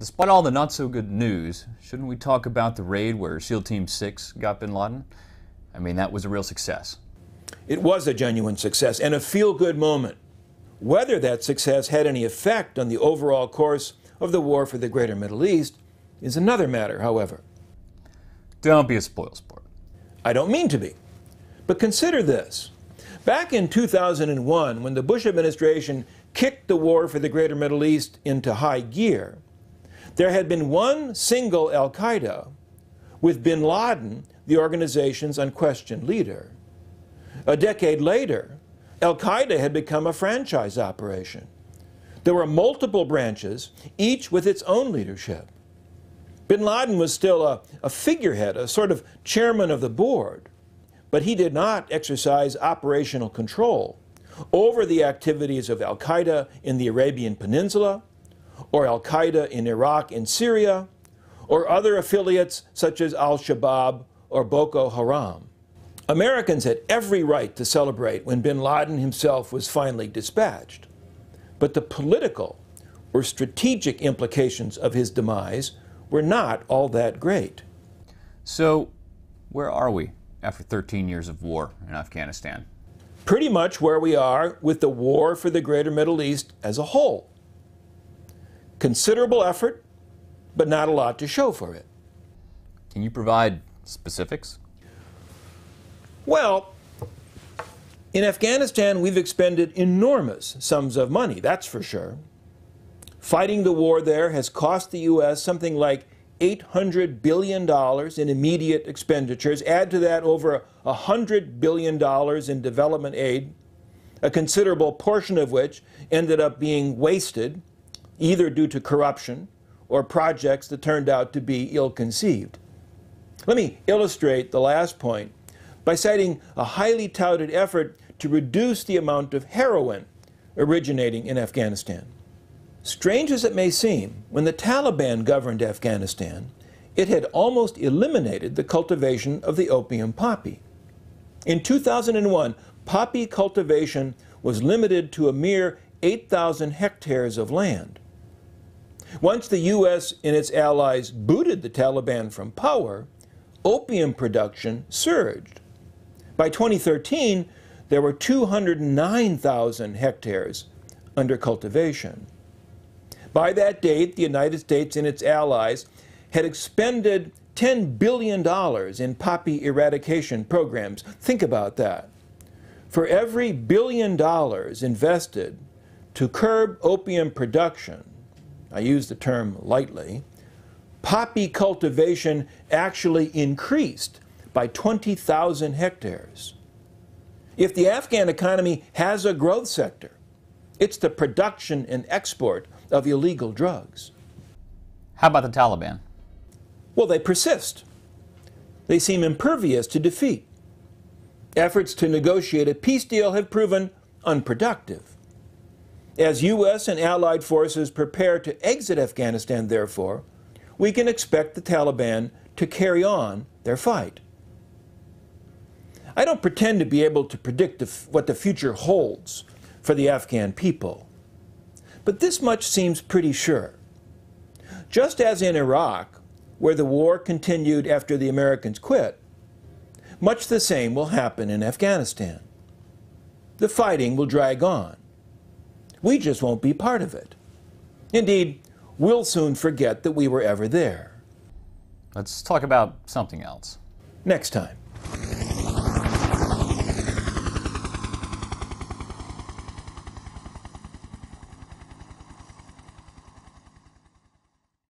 Despite all the not-so-good news, shouldn't we talk about the raid where SEAL Team 6 got bin Laden? I mean, that was a real success. It was a genuine success and a feel-good moment. Whether that success had any effect on the overall course of the war for the greater Middle East is another matter, however. Don't be a spoilsport. I don't mean to be. But consider this. Back in 2001, when the Bush administration kicked the war for the greater Middle East into high gear, there had been one single al-Qaeda, with bin Laden the organization's unquestioned leader. A decade later, al-Qaeda had become a franchise operation. There were multiple branches, each with its own leadership. Bin Laden was still a figurehead, a sort of chairman of the board, but he did not exercise operational control over the activities of al-Qaeda in the Arabian Peninsula, or al-Qaeda in Iraq and Syria, or other affiliates such as al-Shabaab or Boko Haram. Americans had every right to celebrate when bin Laden himself was finally dispatched, but the political or strategic implications of his demise were not all that great. So, where are we after 13 years of war in Afghanistan? Pretty much where we are with the war for the greater Middle East as a whole. Considerable effort, but not a lot to show for it. Can you provide specifics? Well, in Afghanistan, we've expended enormous sums of money, that's for sure. Fighting the war there has cost the U.S. something like $800 billion in immediate expenditures. Add to that over $100 billion in development aid, a considerable portion of which ended up being wasted, either due to corruption or projects that turned out to be ill-conceived. Let me illustrate the last point by citing a highly touted effort to reduce the amount of heroin originating in Afghanistan. Strange as it may seem, when the Taliban governed Afghanistan, it had almost eliminated the cultivation of the opium poppy. In 2001, poppy cultivation was limited to a mere 8,000 hectares of land. Once the U.S. and its allies booted the Taliban from power, opium production surged. By 2013, there were 209,000 hectares under cultivation. By that date, the United States and its allies had expended $10 billion in poppy eradication programs. Think about that. For every $1 billion invested to curb opium production, I use the term lightly, poppy cultivation actually increased by 20,000 hectares. If the Afghan economy has a growth sector, it's the production and export of illegal drugs. How about the Taliban? Well, they persist. They seem impervious to defeat. Efforts to negotiate a peace deal have proven unproductive. As U.S. and allied forces prepare to exit Afghanistan, therefore, we can expect the Taliban to carry on their fight. I don't pretend to be able to predict what the future holds for the Afghan people, but this much seems pretty sure. Just as in Iraq, where the war continued after the Americans quit, much the same will happen in Afghanistan. The fighting will drag on. We just won't be part of it. Indeed, we'll soon forget that we were ever there. Let's talk about something else. Next time.